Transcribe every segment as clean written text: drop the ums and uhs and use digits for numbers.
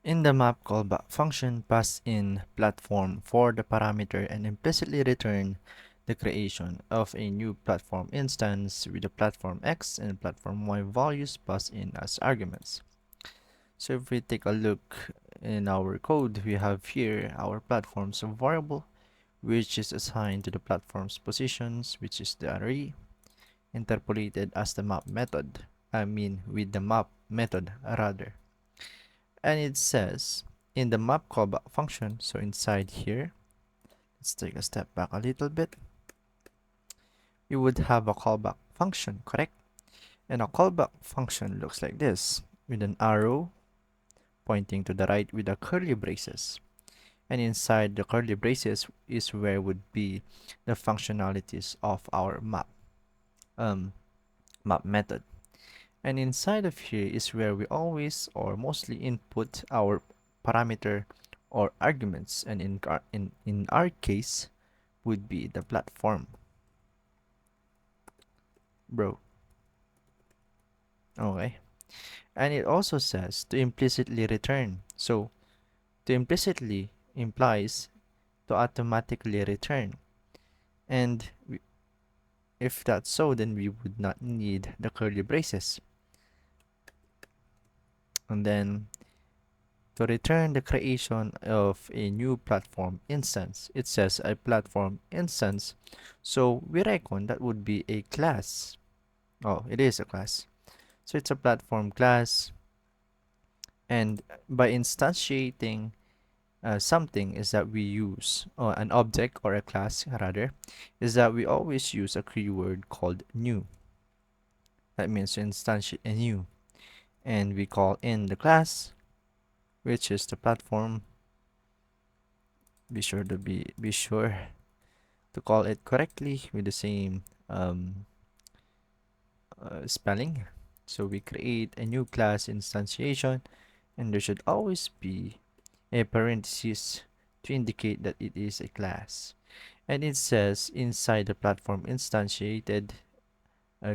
In the map callback function, pass in platform for the parameter and implicitly return the creation of a new platform instance with the platform X and platform Y values passed in as arguments. So if we take a look in our code, we have here our platforms variable, which is assigned to the platform's positions, which is the array, interpolated as the map method. With the map method rather. And it says in the map callback function, so inside here, let's take a step back a little bit. You would have a callback function, correct? And a callback function looks like this, with an arrow pointing to the right with the curly braces. And inside the curly braces is where would be the functionalities of our map method. And inside of here is where we always or mostly input our parameter or arguments, and in our case would be the platform. Bro. Okay. And it also says to implicitly return. So to implicitly implies to automatically return. And if that's so, then we would not need the curly braces. And then to return the creation of a new platform instance, it says a platform instance. So we reckon that would be a class. Oh, it is a class. So it's a platform class. And by instantiating something is that we use an object or a class rather, is that we always use a keyword called new. That means to instantiate a new. And we call in the class, which is the platform. Be sure to call it correctly with the same spelling. So we create a new class instantiation, and there should always be a parenthesis to indicate that it is a class. And it says inside the platform instantiated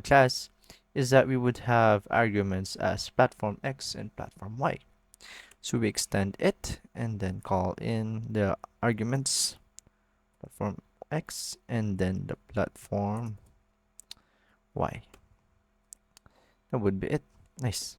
class is that we would have arguments as platform X and platform Y. So we extend it and then call in the arguments platform X and then the platform Y. That would be it. Nice.